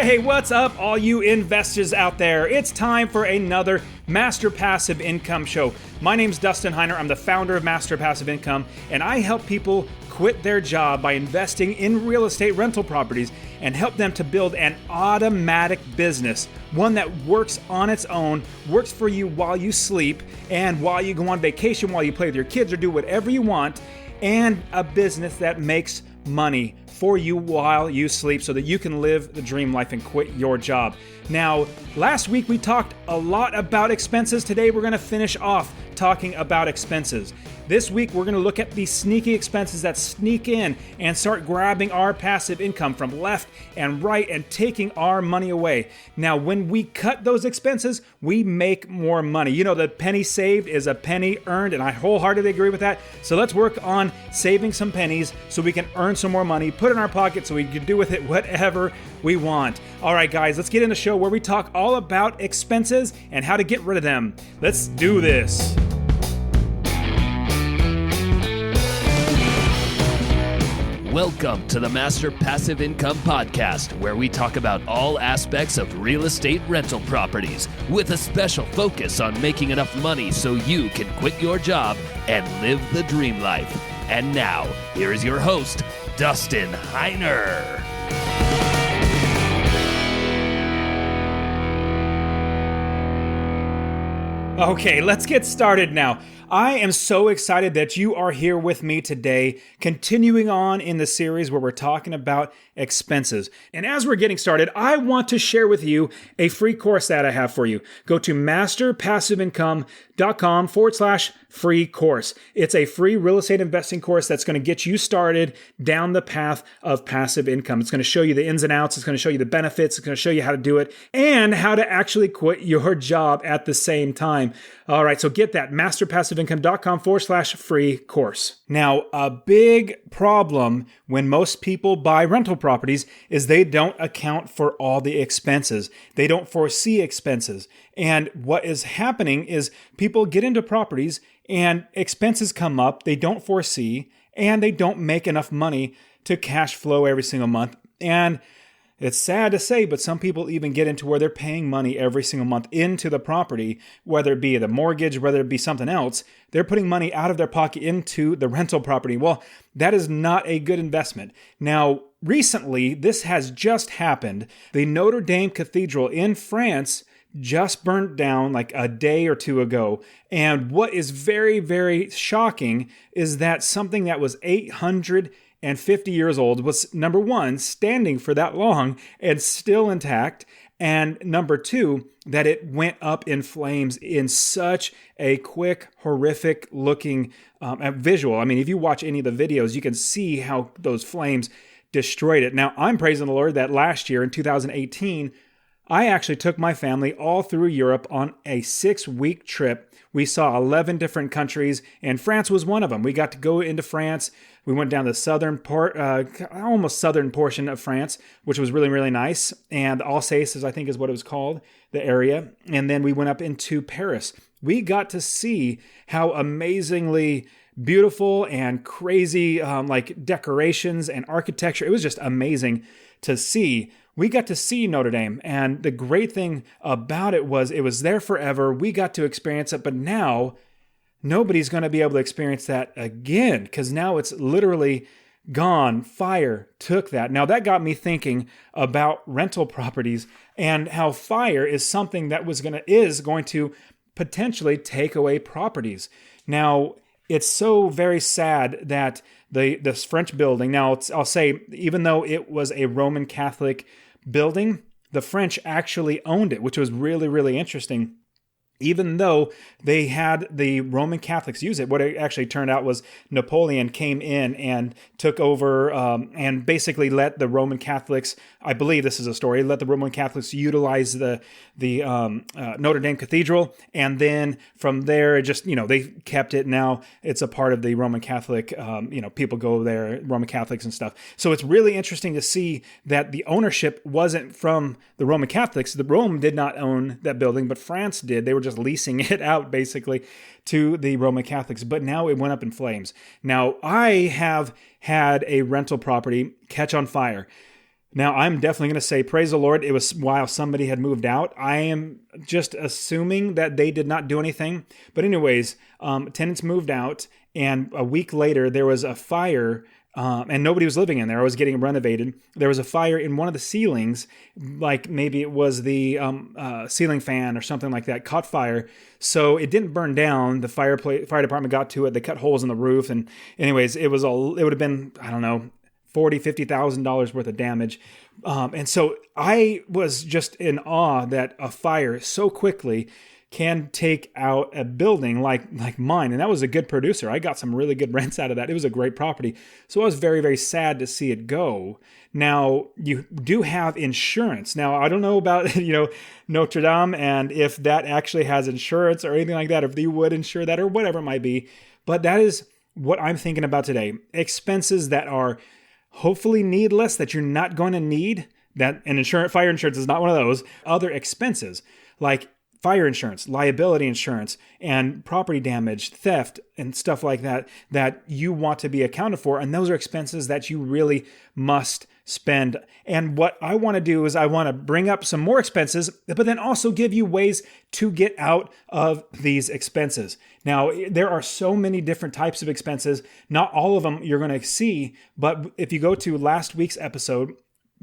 Hey, what's up, all you investors out there? It's time for another Master Passive Income show. My name's Dustin Heiner. I'm the founder of Master Passive Income, and I help people quit their job by investing in real estate rental properties and help them to build an automatic business, one that works on its own, works for you while you sleep and while you go on vacation, while you play with your kids or do whatever you want, and a business that makes money for you while you sleep so that you can live the dream life and quit your job. Now, last week we talked a lot about expenses. Today we're going to finish off talking about expenses. This week we're going to look at the sneaky expenses that sneak in and start grabbing our passive income from left and right and taking our money away. Now, when we cut those expenses, we make more money. You know, the penny saved is a penny earned, and I wholeheartedly agree with that. So let's work on saving some pennies so we can earn some more money, put it in our pocket so we can do with it whatever we want. All right, guys, let's get in the show where we talk all about expenses and how to get rid of them. Let's do this. Welcome to the Master Passive Income Podcast, where we talk about all aspects of real estate rental properties with a special focus on making enough money so you can quit your job and live the dream life. And now, here is your host, Dustin Heiner. Okay, let's get started now. I am so excited that you are here with me today, continuing on in the series where we're talking about expenses. And as we're getting started, I want to share with you a free course that I have for you. Go to masterpassiveincome.com/free course. It's a free real estate investing course that's going to get you started down the path of passive income. It's going to show you the ins and outs. It's going to show you the benefits. It's going to show you how to do it and how to actually quit your job at the same time. All right, so get that, masterpassiveincome.com/free course. Now, a big problem when most people buy rental properties is they don't account for all the expenses. They don't foresee expenses. And what is happening is people get into properties and expenses come up they don't foresee, and they don't make enough money to cash flow every single month. And it's sad to say, but some people even get into where they're paying money every single month into the property, whether it be the mortgage, whether it be something else. They're putting money out of their pocket into the rental property. Well, that is not a good investment. Now, recently, this has just happened. The Notre Dame Cathedral in France just burnt down like a day or two ago. And what is very, very shocking is that something that was 850 years old was, number one, standing for that long and still intact. And number two, that it went up in flames in such a quick, horrific looking visual. I mean, if you watch any of the videos, you can see how those flames destroyed it. Now, I'm praising the Lord that last year in 2018, I actually took my family all through Europe on a 6-week trip. We saw 11 different countries, and France was one of them. We got to go into France. We went down the southern almost southern portion of France, which was really, really nice. And Alsace, I think is what it was called, the area. And then we went up into Paris. We got to see how amazingly beautiful and crazy like decorations and architecture. It was just amazing to see. We got to see Notre Dame, and the great thing about it was there forever. We got to experience it, but now nobody's going to be able to experience that again because now it's literally gone. Fire took that. Now that got me thinking about rental properties and how fire is something that is going to potentially take away properties. Now, it's so very sad that this French building, now I'll say, even though it was a Roman Catholic building, the French actually owned it, which was really, really interesting. Even though they had the Roman Catholics use it, what it actually turned out was Napoleon came in and took over and basically let the Roman Catholics, I believe this is a story, let the Roman Catholics utilize the Notre Dame Cathedral. And then from there, they kept it. Now it's a part of the Roman Catholic, people go there, Roman Catholics and stuff. So it's really interesting to see that the ownership wasn't from the Roman Catholics. The Rome did not own that building, but France did. They were just leasing it out basically to the Roman Catholics, but now it went up in flames. Now, I have had a rental property catch on fire. Now, I'm definitely going to say, praise the Lord, it was while somebody had moved out. I am just assuming that they did not do anything. But anyways, tenants moved out, and a week later, there was a fire, and nobody was living in there. I was getting renovated. There was a fire in one of the ceilings, like maybe it was the ceiling fan or something like that, caught fire. So it didn't burn down. The fire department got to it. They cut holes in the roof. And anyways, it would have been, I don't know, $40,000-$50,000 worth of damage. And so I was just in awe that a fire so quickly can take out a building like mine. And that was a good producer. I got some really good rents out of that. It was a great property. So I was very, very sad to see it go. Now, you do have insurance. Now, I don't know about, Notre Dame and if that actually has insurance or anything like that, if you would insure that or whatever it might be. But that is what I'm thinking about today. Expenses that are hopefully needless, that you're not going to need, fire insurance is not one of those. Other expenses like fire insurance, liability insurance, and property damage, theft, and stuff like that, that you want to be accounted for. And those are expenses that you really must spend. And what I want to do is I want to bring up some more expenses, but then also give you ways to get out of these expenses. Now, there are so many different types of expenses. Not all of them you're going to see, but if you go to last week's episode,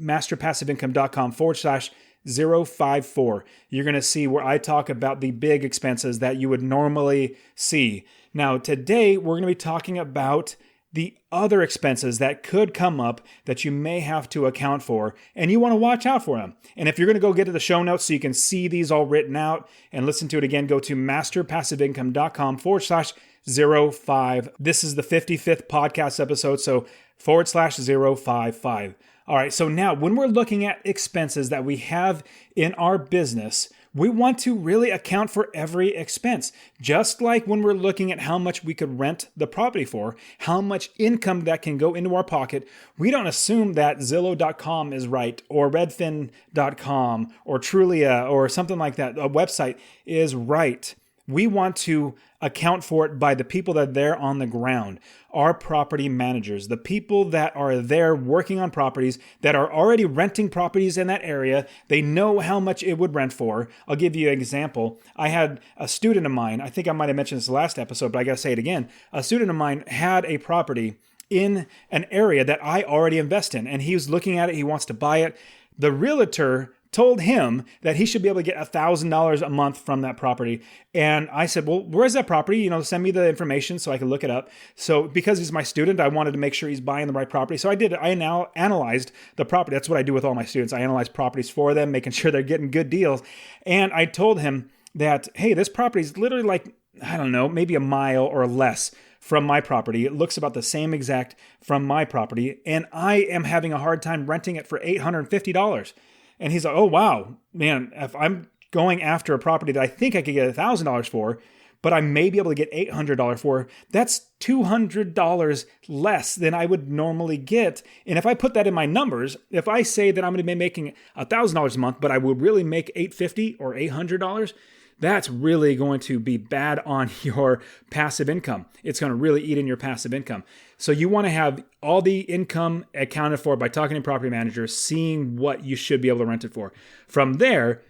masterpassiveincome.com/054, you're going to see where I talk about the big expenses that you would normally see. Now, today we're going to be talking about the other expenses that could come up that you may have to account for, and you want to watch out for them. And if you're going to go get to the show notes so you can see these all written out and listen to it again, go to masterpassiveincome.com/05. This is the 55th podcast episode, so /055. All right, so now when we're looking at expenses that we have in our business, we want to really account for every expense. Just like when we're looking at how much we could rent the property for, how much income that can go into our pocket, we don't assume that Zillow.com is right, or Redfin.com, or Trulia, or something like that, a website is right. We want to account for it by the people that are there on the ground, our property managers, the people that are there working on properties, that are already renting properties in that area. They know how much it would rent for. I'll give you an example. I had a student of mine, I think I might have mentioned this last episode, but I got to say it again. A student of mine had a property in an area that I already invest in, and he was looking at it. He wants to buy it. The realtor told him that he should be able to get $1,000 a month from that property. And I said, well, where's that property? Send me the information so I can look it up. So because he's my student, I wanted to make sure he's buying the right property. So I did. I now analyzed the property. That's what I do with all my students. I analyze properties for them, making sure they're getting good deals. And I told him that, hey, this property is literally like, I don't know, maybe a mile or less from my property. It looks about the same exact from my property. And I am having a hard time renting it for $850. And he's like, oh, wow, man, if I'm going after a property that I think I could get $1,000 for, but I may be able to get $800 for, that's $200 less than I would normally get. And if I put that in my numbers, if I say that I'm going to be making $1,000 a month, but I would really make $850 or $800, that's really going to be bad on your passive income. It's going to really eat in your passive income. So you want to have all the income accounted for by talking to property managers, seeing what you should be able to rent it for. From there,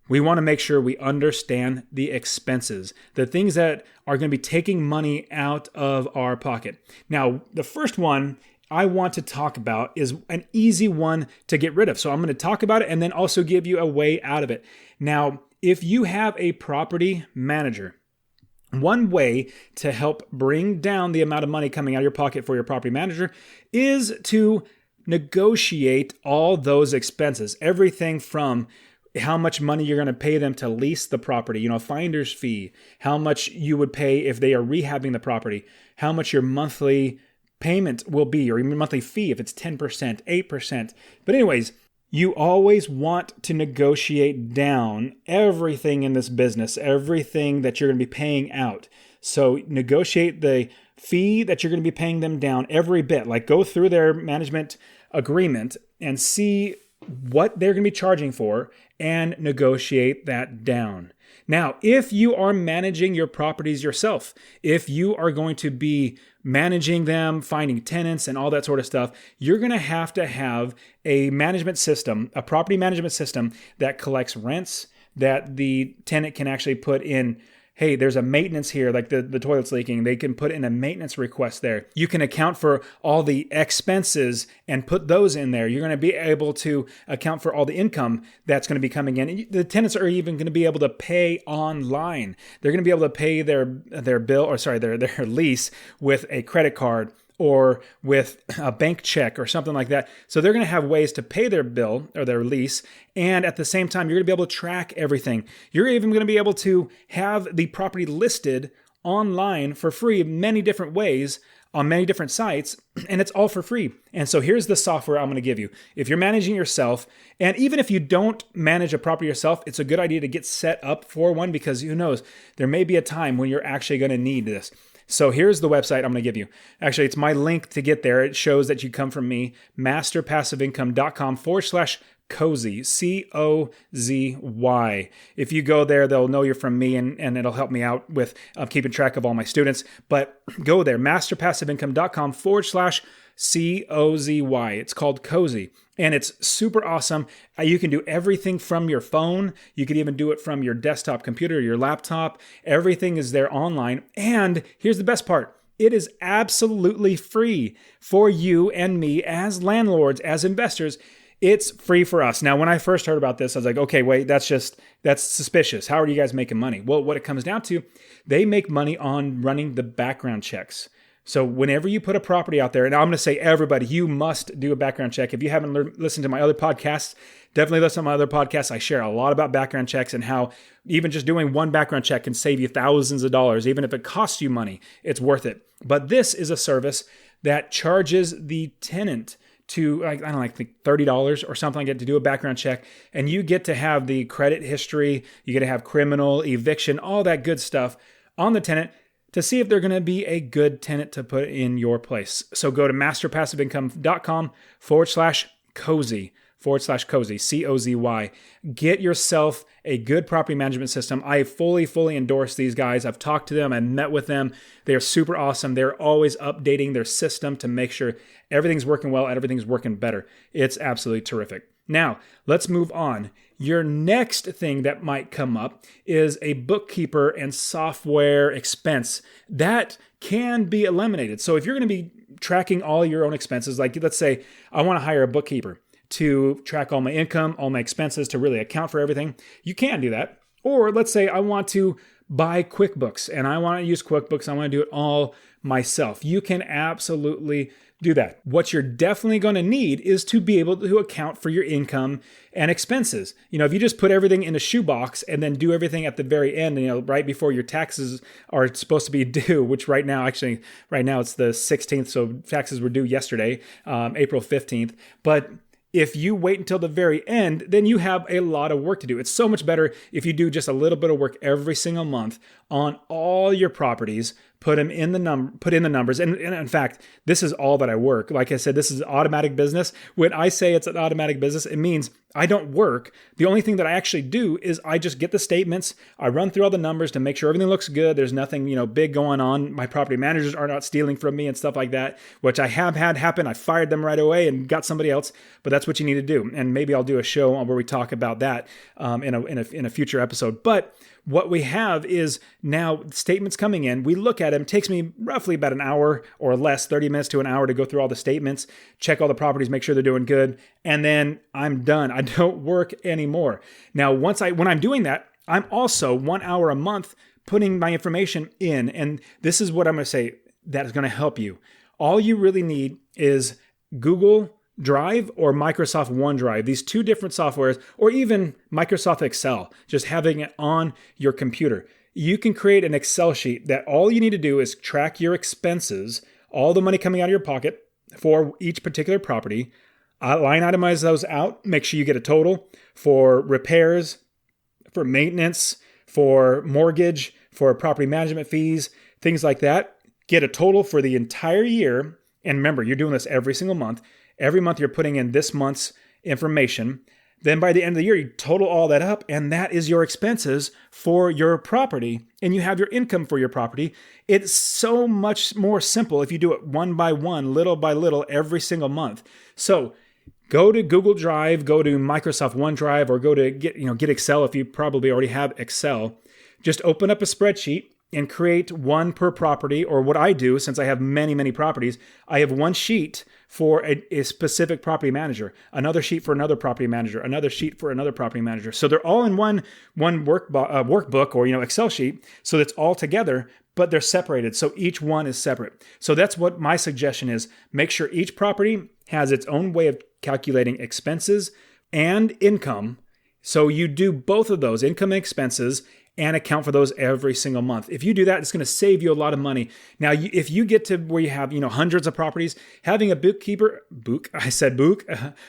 we want to make sure we understand the expenses, the things that are going to be taking money out of our pocket. Now, the first one I want to talk about is an easy one to get rid of. So I'm going to talk about it and then also give you a way out of it. Now, if you have a property manager, one way to help bring down the amount of money coming out of your pocket for your property manager is to negotiate all those expenses. Everything from how much money you're going to pay them to lease the property, finder's fee, how much you would pay if they are rehabbing the property, how much your monthly payment will be, or your monthly fee if it's 10%, 8%. But anyways, you always want to negotiate down everything in this business, everything that you're going to be paying out. So negotiate the fee that you're going to be paying them down every bit. Like go through their management agreement and see what they're going to be charging for and negotiate that down. Now, if you are managing your properties yourself, if you are going to be managing them, finding tenants and all that sort of stuff, you're going to have a management system, a property management system that collects rents, that the tenant can actually put in, hey, there's a maintenance here, like the toilet's leaking. They can put in a maintenance request there. You can account for all the expenses and put those in there. You're going to be able to account for all the income that's going to be coming in. The tenants are even going to be able to pay online. They're going to be able to pay their bill, or sorry, their lease with a credit card or with a bank check or something like that. So they're going to have ways to pay their bill or their lease. And at the same time, you're going to be able to track everything. You're even going to be able to have the property listed online for free many different ways on many different sites, and it's all for free. And so here's the software I'm going to give you. If you're managing yourself, and even if you don't manage a property yourself, it's a good idea to get set up for one, because who knows, there may be a time when you're actually going to need this. So here's the website I'm going to give you. Actually, it's my link to get there. It shows that you come from me, masterpassiveincome.com/cozy, COZY. If you go there, they'll know you're from me, and it'll help me out with keeping track of all my students. But go there, masterpassiveincome.com/COZY. It's called Cozy, and it's super awesome. You can do everything from your phone. You can even do it from your desktop computer, your laptop. Everything is there online. And here's the best part. It is absolutely free for you and me as landlords, as investors. It's free for us. Now, when I first heard about this, I was like, okay, wait, that's suspicious. How are you guys making money? Well, what it comes down to, they make money on running the background checks. So whenever you put a property out there, and I'm going to say everybody, you must do a background check. If you haven't listened to my other podcasts, definitely listen to my other podcasts. I share a lot about background checks and how even just doing one background check can save you thousands of dollars. Even if it costs you money, it's worth it. But this is a service that charges the tenant to, I don't know, like $30 or something like that to do a background check. And you get to have the credit history, you get to have criminal, eviction, all that good stuff on the tenant to see if they're going to be a good tenant to put in your place. So go to masterpassiveincome.com/cozy, /cozy, COZY. Get yourself a good property management system. I fully endorse these guys. I've talked to them. I met with them. They're super awesome. They're always updating their system to make sure everything's working well, everything's working better. It's absolutely terrific. Now, let's move on. Your next thing that might come up is a bookkeeper and software expense that can be eliminated. So if you're going to be tracking all your own expenses, like let's say I want to hire a bookkeeper to track all my income, all my expenses, to really account for everything, you can do that. Or let's say I want to buy QuickBooks and I want to use QuickBooks. I want to do it all myself. You can absolutely do that. What you're definitely going to need is to be able to account for your income and expenses. If you just put everything in a shoebox and then do everything at the very end, right before your taxes are supposed to be due, which right now it's the 16th, so taxes were due yesterday, April 15th. But if you wait until the very end, then you have a lot of work to do. It's so much better if you do just a little bit of work every single month on all your properties, put in the numbers. And in fact, this is all that I work. Like I said, this is automatic business. When I say it's an automatic business, it means I don't work. The only thing that I actually do is I just get the statements. I run through all the numbers to make sure everything looks good. There's nothing, big going on. My property managers are not stealing from me and stuff like that, which I have had happen. I fired them right away and got somebody else, but that's what you need to do. And maybe I'll do a show where we talk about that in a future episode. But what we have is now statements coming in. We look at them. It takes me roughly about an hour or less, 30 minutes to an hour to go through all the statements, check all the properties, make sure they're doing good, and then I'm done. I don't work anymore. Now, when I'm doing that, I'm also 1 hour a month putting my information in. And this is what I'm going to say that is going to help you. All you really need is Google Drive or Microsoft OneDrive, these two different softwares, or even Microsoft Excel, just having it on your computer. You can create an Excel sheet that all you need to do is track your expenses, all the money coming out of your pocket for each particular property, line itemize those out, make sure you get a total for repairs, for maintenance, for mortgage, for property management fees, things like that. Get a total for the entire year. And remember, you're doing this every single month. Every month you're putting in this month's information. Then by the end of the year, you total all that up, and that is your expenses for your property, and you have your income for your property. It's so much more simple if you do it one by one, little by little, every single month. So go to Google Drive, go to Microsoft OneDrive, or go to get Excel if you probably already have Excel. Just open up a spreadsheet and create one per property, or what I do, since I have many, many properties, I have one sheet for a specific property manager, another sheet for another property manager, another sheet for another property manager. So they're all in one workbook or Excel sheet, so it's all together, but they're separated. So each one is separate. So that's what my suggestion is. Make sure each property has its own way of calculating expenses and income. So you do both of those, income and expenses, and account for those every single month. If you do that, it's going to save you a lot of money. Now, if you get to where you have, hundreds of properties, having a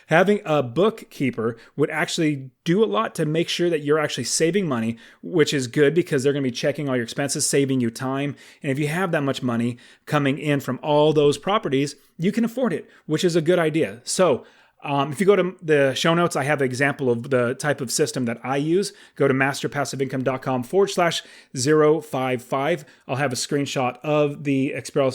having a bookkeeper would actually do a lot to make sure that you're actually saving money, which is good because they're going to be checking all your expenses, saving you time. And if you have that much money coming in from all those properties, you can afford it, which is a good idea. So, if you go to the show notes, I have an example of the type of system that I use. Go to masterpassiveincome.com/055. I'll have a screenshot of the Excel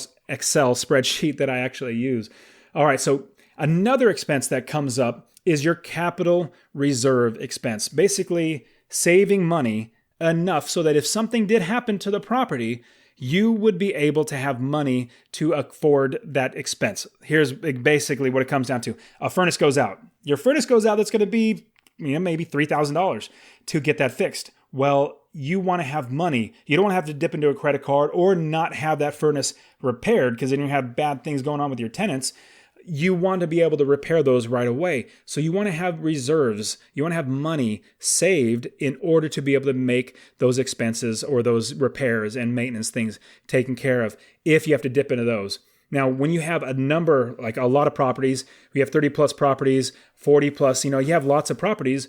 spreadsheet that I actually use. All right, so another expense that comes up is your capital reserve expense. Basically, saving money enough so that if something did happen to the property, you would be able to have money to afford that expense. Here's basically what it comes down to. A furnace goes out. Your furnace goes out, that's going to be maybe $3,000 to get that fixed. Well, you want to have money. You don't want to have to dip into a credit card or not have that furnace repaired because then you have bad things going on with your tenants. You want to be able to repair those right away. So you want to have reserves. You want to have money saved in order to be able to make those expenses or those repairs and maintenance things taken care of if you have to dip into those. Now, when you have a number, like a lot of properties, we have 30 plus properties, 40 plus, you have lots of properties.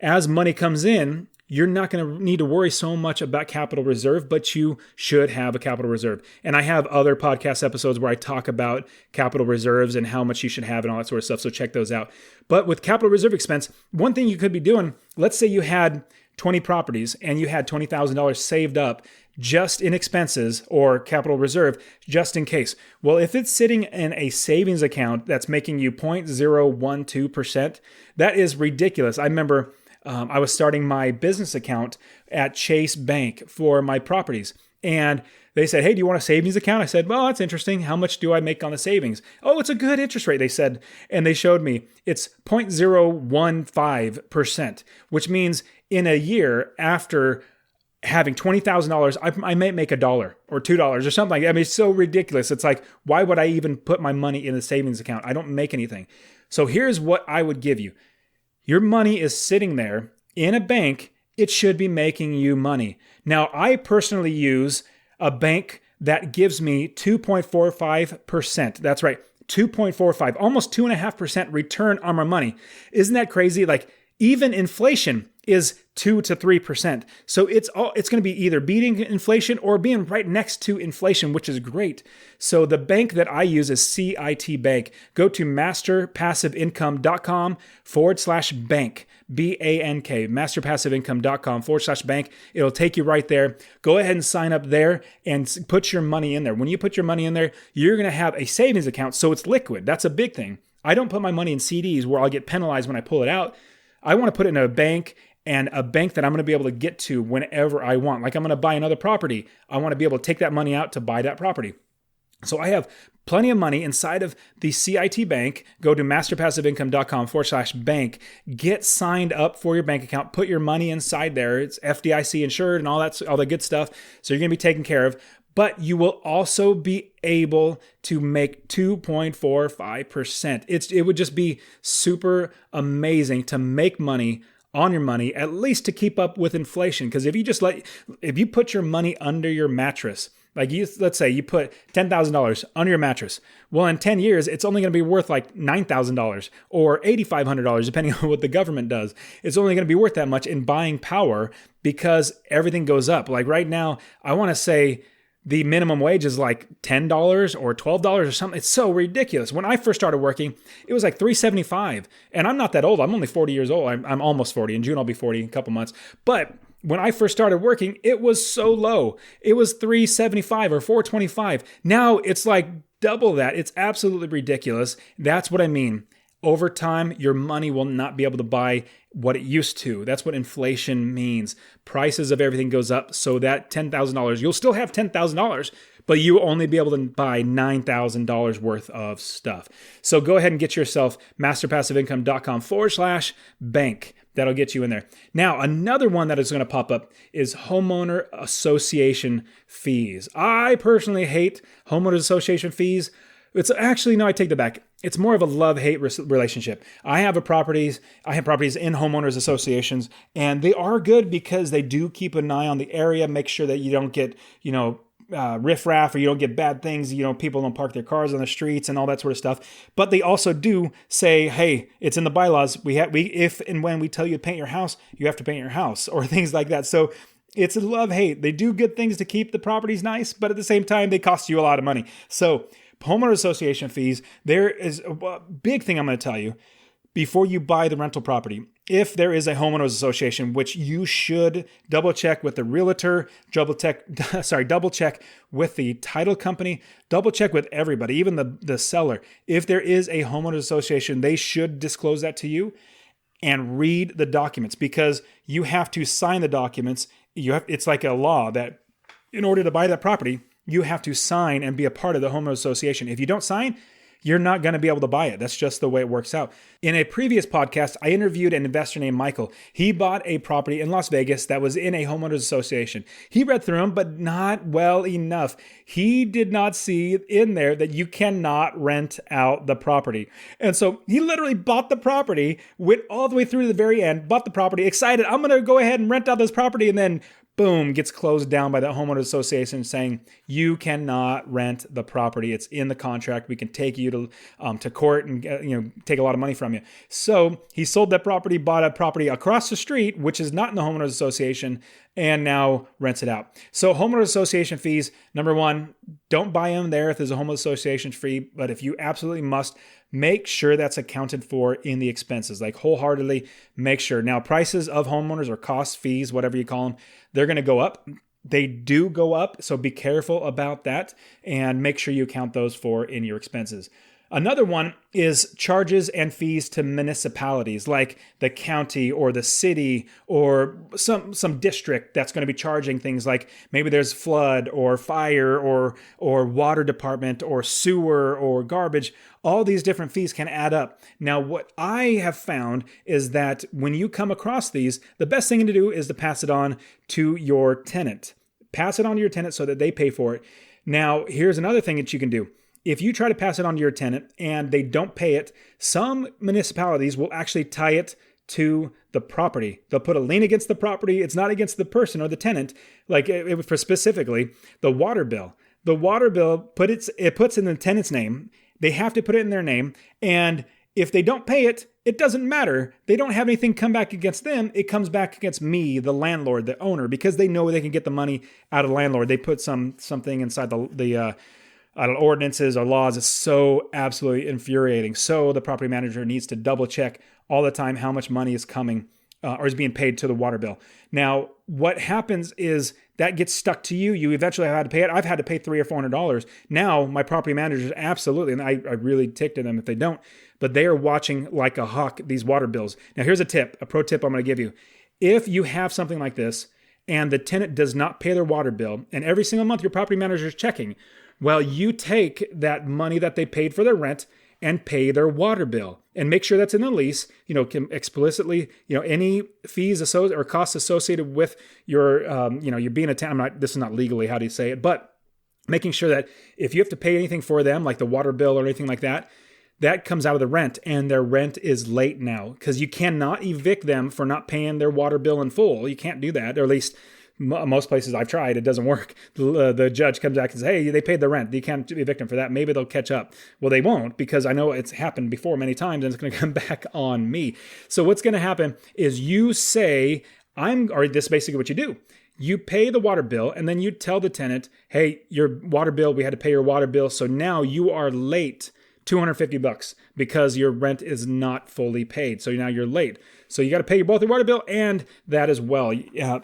As money comes in, you're not going to need to worry so much about capital reserve, but you should have a capital reserve. And I have other podcast episodes where I talk about capital reserves and how much you should have and all that sort of stuff. So check those out. But with capital reserve expense, one thing you could be doing, let's say you had 20 properties and you had $20,000 saved up just in expenses or capital reserve, just in case. Well, if it's sitting in a savings account that's making you 0.012%, that is ridiculous. I remember I was starting my business account at Chase Bank for my properties. And they said, hey, do you want a savings account? I said, well, that's interesting. How much do I make on the savings? Oh, it's a good interest rate, they said. And they showed me it's 0.015%, which means in a year after having $20,000, I might make $1 or $2 or something like that. I mean, it's so ridiculous. It's like, why would I even put my money in a savings account? I don't make anything. So here's what I would give you. Your money is sitting there in a bank. It should be making you money. Now, I personally use a bank that gives me 2.45%. That's right, 2.45, almost 2.5% return on my money. Isn't that crazy? Like even inflation is 2 to 3%. So it's going to be either beating inflation or being right next to inflation, which is great. So the bank that I use is CIT Bank. Go to masterpassiveincome.com/bank, BANK, masterpassiveincome.com/bank. It'll take you right there. Go ahead and sign up there and put your money in there. When you put your money in there, you're going to have a savings account, so it's liquid. That's a big thing. I don't put my money in CDs where I'll get penalized when I pull it out. I want to put it in a bank, and a bank that I'm going to be able to get to whenever I want. Like I'm going to buy another property. I want to be able to take that money out to buy that property. So I have plenty of money inside of the CIT Bank. Go to masterpassiveincome.com/bank. Get signed up for your bank account. Put your money inside there. It's FDIC insured and all the good stuff. So you're going to be taken care of. But you will also be able to make 2.45%. It would just be super amazing to make money on your money, at least to keep up with inflation. Because if you put your money under your mattress, let's say you put $10,000 under your mattress. Well, in 10 years, it's only going to be worth like $9,000 or $8,500, depending on what the government does. It's only going to be worth that much in buying power because everything goes up. Like right now, I want to say the minimum wage is like $10 or $12 or something. It's so ridiculous. When I first started working, it was like $3.75. And I'm not that old. I'm only 40 years old. I'm almost 40. In June, I'll be 40 in a couple months. But when I first started working, it was so low. It was $3.75 or $4.25. Now it's like double that. It's absolutely ridiculous. That's what I mean. Over time, your money will not be able to buy what it used to. That's what inflation means. Prices of everything goes up, so that $10,000, you'll still have $10,000, but you will only be able to buy $9,000 worth of stuff. So go ahead and get yourself masterpassiveincome.com/bank. That'll get you in there. Now, another one that is going to pop up is homeowner association fees. I personally hate homeowners association fees. It's actually, no, I take that back. It's more of a love-hate relationship. I have properties in homeowners associations, and they are good because they do keep an eye on the area, make sure that you don't get, riffraff, or you don't get bad things. People don't park their cars on the streets and all that sort of stuff. But they also do say, hey, it's in the bylaws. If and when we tell you to paint your house, you have to paint your house, or things like that. So it's a love-hate. They do good things to keep the properties nice, but at the same time, they cost you a lot of money. So homeowner association fees, there is a big thing I'm going to tell you before you buy the rental property. If there is a homeowners association, which you should double check with the realtor, double check with the title company, double check with everybody, even the seller. If there is a homeowners association, they should disclose that to you and read the documents, because you have to sign the documents. It's like a law that in order to buy that property, you have to sign and be a part of the homeowner association. If you don't sign, you're not going to be able to buy it. That's just the way it works out. In a previous podcast, I interviewed an investor named Michael. He bought a property in Las Vegas that was in a homeowners association. He read through them, but not well enough. He did not see in there that you cannot rent out the property. And so he literally bought the property, went all the way through to the very end, bought the property, excited, I'm going to go ahead and rent out this property, and then boom, gets closed down by the homeowners association saying, you cannot rent the property. It's in the contract. We can take you to court and take a lot of money from you. So he sold that property, bought a property across the street, which is not in the homeowners association, and now rents it out. So homeowners association fees, number one, don't buy them there if there's a homeowners association fee. But if you absolutely must, make sure that's accounted for in the expenses, like wholeheartedly make sure. Now, prices of homeowners or costs, fees, whatever you call them, they're going to go up. They do go up, so be careful about that and make sure you account those for in your expenses. Another one is charges and fees to municipalities like the county or the city or some district that's going to be charging things like maybe there's flood or fire or water department or sewer or garbage. All these different fees can add up. Now, what I have found is that when you come across these, the best thing to do is to pass it on to your tenant. Pass it on to your tenant so that they pay for it. Now, here's another thing that you can do. If you try to pass it on to your tenant and they don't pay it, some municipalities will actually tie it to the property. They'll put a lien against the property. It's not against the person or the tenant. Like for specifically the water bill. The water bill puts in the tenant's name. They have to put it in their name. And if they don't pay it, it doesn't matter. They don't have anything come back against them. It comes back against me, the landlord, the owner, because they know they can get the money out of the landlord. They put something inside the ordinances or laws. Is so absolutely infuriating. So the property manager needs to double check all the time how much money is coming or is being paid to the water bill. Now, what happens is that gets stuck to you. You eventually have had to pay it. I've had to pay $300 or $400. Now, my property managers absolutely, and I really tick to them if they don't, but they are watching like a hawk these water bills. Now, here's a pro tip I'm going to give you. If you have something like this and the tenant does not pay their water bill, and every single month your property manager is checking, well, you take that money that they paid for their rent and pay their water bill and make sure that's in the lease, can explicitly, any fees or costs associated with your, you're being a tenant. This is not legally, how do you say it, but making sure that if you have to pay anything for them, like the water bill or anything like that, that comes out of the rent, and their rent is late now because you cannot evict them for not paying their water bill in full. You can't do that, or at least most places I've tried, it doesn't work. The judge comes back and says, hey, they paid the rent. You can't evict them for that. Maybe they'll catch up. Well, they won't, because I know it's happened before many times and it's going to come back on me. So what's going to happen is you say, this is basically what you do. you pay the water bill, and then you tell the tenant, hey, your water bill, we had to pay your water bill, so now you are late $250 because your rent is not fully paid. So now you're late. So you got to pay both your water bill and that as well.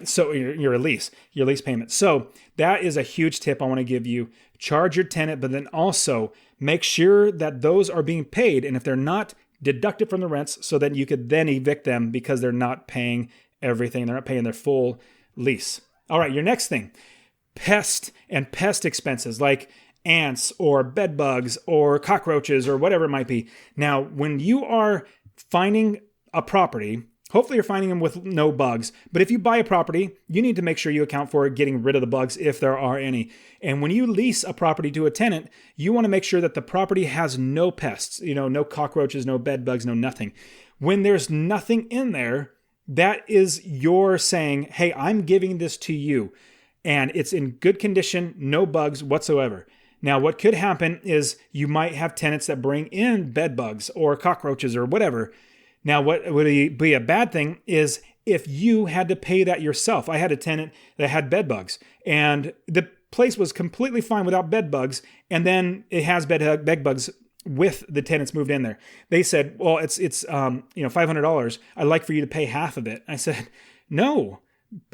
So your lease payment. So that is a huge tip I want to give you. Charge your tenant, but then also make sure that those are being paid. And if they're not, deduct it from the rents so that you could then evict them because they're not paying everything. They're not paying their full lease. All right, your next thing, pest expenses like ants or bed bugs or cockroaches or whatever it might be. Now, when you are finding a property, hopefully you're finding them with no bugs, but if you buy a property, you need to make sure you account for getting rid of the bugs if there are any. And when you lease a property to a tenant, you want to make sure that the property has no pests, no cockroaches, no bed bugs, no nothing. When there's nothing in there, that is your saying, hey, I'm giving this to you and it's in good condition, no bugs whatsoever. Now, what could happen is you might have tenants that bring in bed bugs or cockroaches or whatever. Now, what would be a bad thing is if you had to pay that yourself. I had a tenant that had bed bugs, and the place was completely fine without bed bugs, and then it has bed bugs with the tenants moved in there. They said, well, it's $500. I'd like for you to pay half of it. I said, no.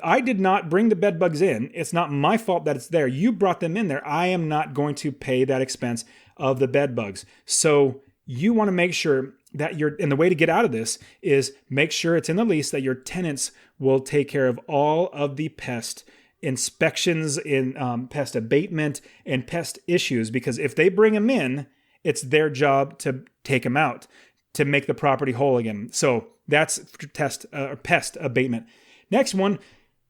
I did not bring the bed bugs in. It's not my fault that it's there. You brought them in there. I am not going to pay that expense of the bed bugs. So you want to make sure that and the way to get out of this is make sure it's in the lease that your tenants will take care of all of the pest inspections, in pest abatement and pest issues, because if they bring them in, it's their job to take them out, to make the property whole again. So that's pest abatement. Next one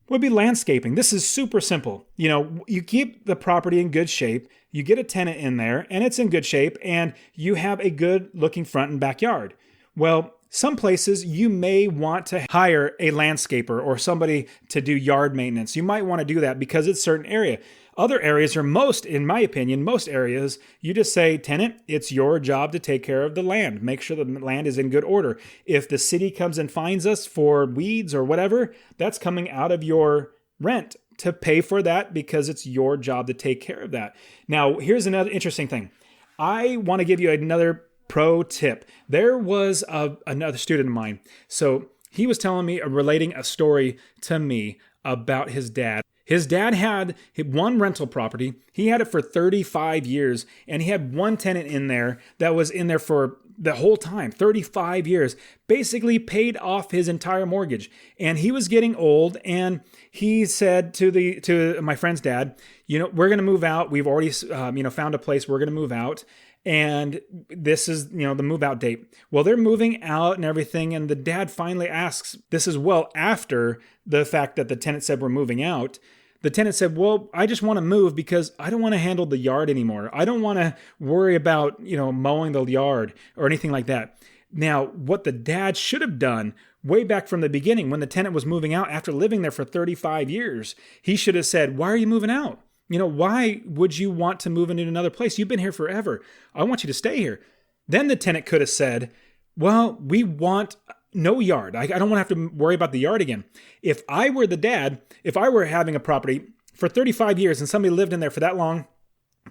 would be landscaping. This is super simple. You keep the property in good shape, you get a tenant in there and it's in good shape, and you have a good looking front and backyard. Well, some places you may want to hire a landscaper or somebody to do yard maintenance. You might want to do that because it's a certain area. Other areas, or in my opinion, most areas, you just say, tenant, it's your job to take care of the land. Make sure the land is in good order. If the city comes and fines us for weeds or whatever, that's coming out of your rent to pay for that because it's your job to take care of that. Now, here's another interesting thing. I want to give you another pro tip. There was another student of mine. So he was telling me, relating a story to me about his dad. His dad had one rental property. He had it for 35 years, and he had one tenant in there that was in there for the whole time, 35 years, basically paid off his entire mortgage. And he was getting old, and he said to my friend's dad, we're going to move out. We've already found a place. We're going to move out. And this is, the move out date. Well, they're moving out and everything. And the dad finally asks, this is well after the fact that the tenant said we're moving out. The tenant said, well, I just want to move because I don't want to handle the yard anymore. I don't want to worry about, mowing the yard or anything like that. Now, what the dad should have done way back from the beginning when the tenant was moving out after living there for 35 years, he should have said, why are you moving out? Why would you want to move into another place? You've been here forever. I want you to stay here. Then the tenant could have said, well, we want no yard. I don't want to have to worry about the yard again. If I were the dad, if I were having a property for 35 years and somebody lived in there for that long,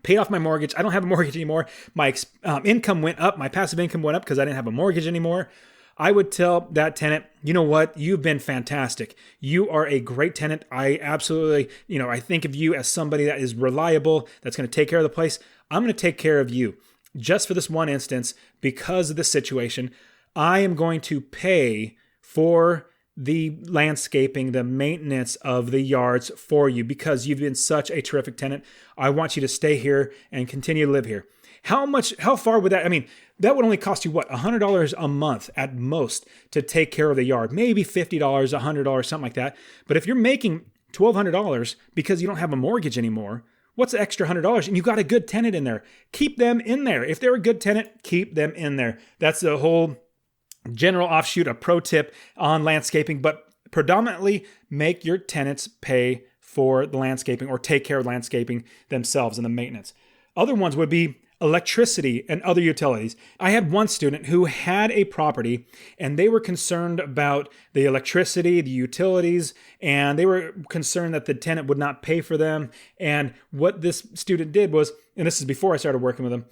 paid off my mortgage, I don't have a mortgage anymore, my income went up, my passive income went up because I didn't have a mortgage anymore, I would tell that tenant, you know what, you've been fantastic. You are a great tenant. I absolutely, I think of you as somebody that is reliable, that's going to take care of the place. I'm going to take care of you. Just for this one instance, because of this situation, I am going to pay for the landscaping, the maintenance of the yards for you because you've been such a terrific tenant. I want you to stay here and continue to live here. How far would that, that would only cost you what, $100 a month at most to take care of the yard, maybe $50, $100, something like that. But if you're making $1,200 because you don't have a mortgage anymore, what's the extra $100? And you got a good tenant in there. Keep them in there. If they're a good tenant, keep them in there. That's the whole general offshoot, a pro tip on landscaping, but predominantly make your tenants pay for the landscaping or take care of landscaping themselves and the maintenance. Other ones would be electricity and other utilities. I had one student who had a property and they were concerned about the electricity, the utilities, and they were concerned that the tenant would not pay for them. And what this student did was, and this is before I started working with him,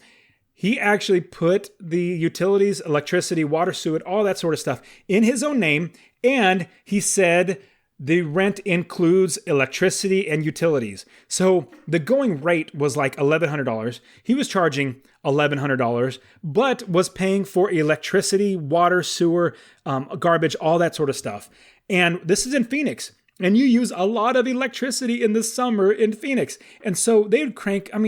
he actually put the utilities, electricity, water, sewer, all that sort of stuff in his own name. And he said the rent includes electricity and utilities. So the going rate was like $1,100. He was charging $1,100, but was paying for electricity, water, sewer, garbage, all that sort of stuff. And this is in Phoenix. And you use a lot of electricity in the summer in Phoenix. And so they'd crank up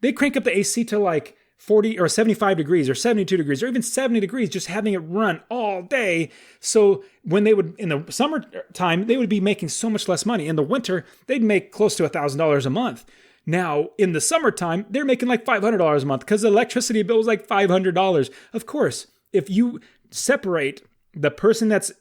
the AC to like 40 or 75 degrees or 72 degrees or even 70 degrees, just having it run all day. So when they would, in the summertime, they would be making so much less money. In the winter, they'd make close to $1,000 a month. Now, in the summertime, they're making like $500 a month because the electricity bill is like $500. Of course, if you separate the person that's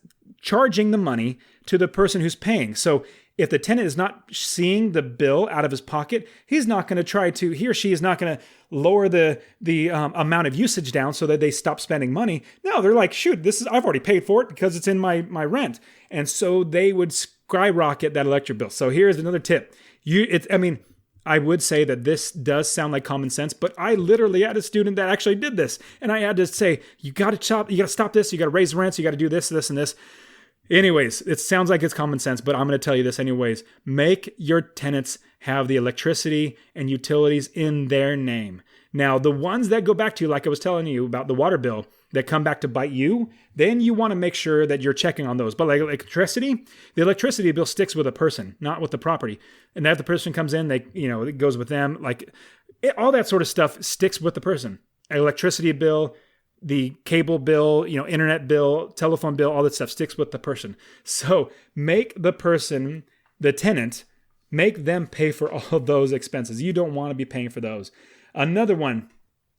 charging the money to the person who's paying. So if the tenant is not seeing the bill out of his pocket, he or she is not going to lower the amount of usage down so that they stop spending money. No, they're like, shoot, I've already paid for it because it's in my rent. And so they would skyrocket that electric bill. So here's another tip. I would say that this does sound like common sense, but I literally had a student that actually did this. And I had to say, you got to stop this. You got to raise rents. You got to do this, this, and this. Anyways, it sounds like it's common sense, but I'm going to tell you this anyways. Make your tenants have the electricity and utilities in their name. Now, the ones that go back to you, like I was telling you about the water bill, that come back to bite you, then you want to make sure that you're checking on those. But like electricity, the electricity bill sticks with a person, not with the property. And that the person comes in, it goes with them. All that sort of stuff sticks with the person. Electricity bill, the cable bill, internet bill, telephone bill, all that stuff sticks with the person. So make the person, the tenant, make them pay for all of those expenses. You don't want to be paying for those. Another one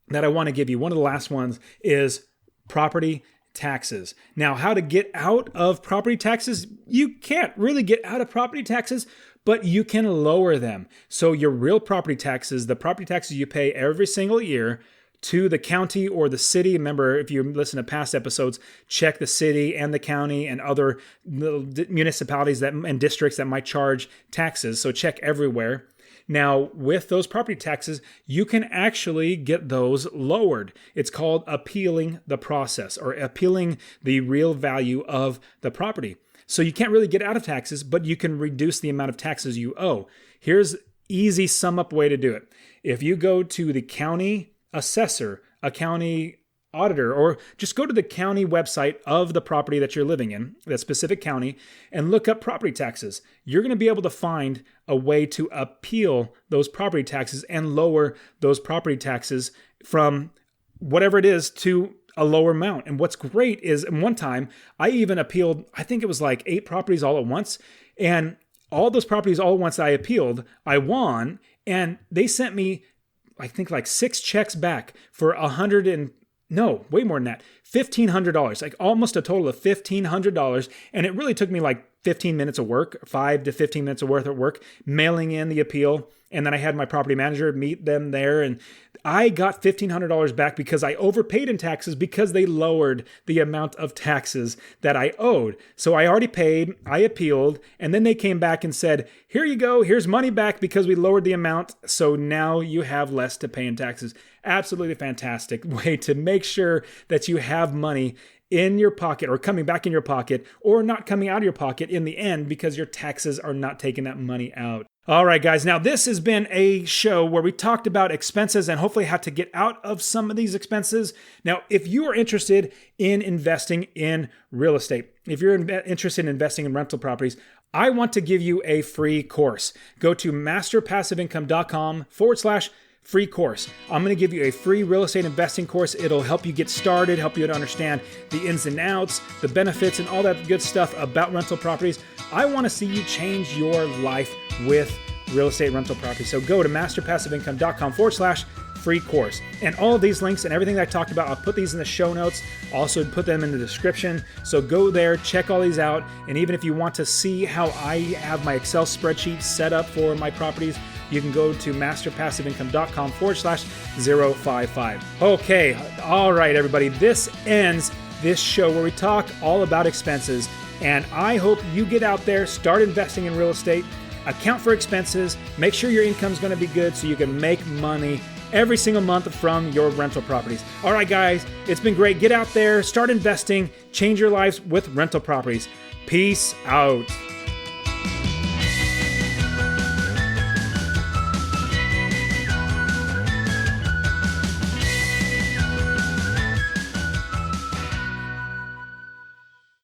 that I want to give you, one of the last ones, is property taxes. Now, how to get out of property taxes? You can't really get out of property taxes, but you can lower them. So your real property taxes, the property taxes you pay every single year, to the county or the city. Remember, if you listen to past episodes, check the city and the county and other municipalities and districts that might charge taxes. So check everywhere. Now, with those property taxes, you can actually get those lowered. It's called appealing the process or appealing the real value of the property. So you can't really get out of taxes, but you can reduce the amount of taxes you owe. Here's easy sum up way to do it. If you go to the county assessor, a county auditor, or just go to the county website of the property that you're living in, that specific county, and look up property taxes. You're going to be able to find a way to appeal those property taxes and lower those property taxes from whatever it is to a lower amount. And what's great is, one time, I even appealed, I think it was like 8 properties all at once, and all those properties all at once I appealed, I won, and they sent me I think like 6 checks back for way more than that, $1,500, like almost a total of $1,500. And it really took me like 15 minutes of work, 5 to 15 minutes of worth of work, mailing in the appeal. And then I had my property manager meet them there. And I got $1,500 back because I overpaid in taxes because they lowered the amount of taxes that I owed. So I already paid, I appealed, and then they came back and said, here you go, here's money back because we lowered the amount. So now you have less to pay in taxes. Absolutely fantastic way to make sure that you have money in your pocket or coming back in your pocket or not coming out of your pocket in the end because your taxes are not taking that money out. All right, guys. Now, this has been a show where we talked about expenses and hopefully how to get out of some of these expenses. Now, if you are interested in investing in real estate, if you're interested in investing in rental properties, I want to give you a free course. Go to masterpassiveincome.com/free course. I'm going to give you a free real estate investing course. It'll help you get started, help you to understand the ins and outs, the benefits, and all that good stuff about rental properties. I want to see you change your life with real estate rental property. So go to masterpassiveincome.com/free course. And all of these links and everything that I talked about, I'll put these in the show notes, also put them in the description. So go there, check all these out. And even if you want to see how I have my Excel spreadsheet set up for my properties, you can go to masterpassiveincome.com/055. Okay, all right, everybody. This ends this show where we talk all about expenses. And I hope you get out there, start investing in real estate, account for expenses, make sure your income is going to be good so you can make money every single month from your rental properties. All right, guys, it's been great. Get out there, start investing, change your lives with rental properties. Peace out.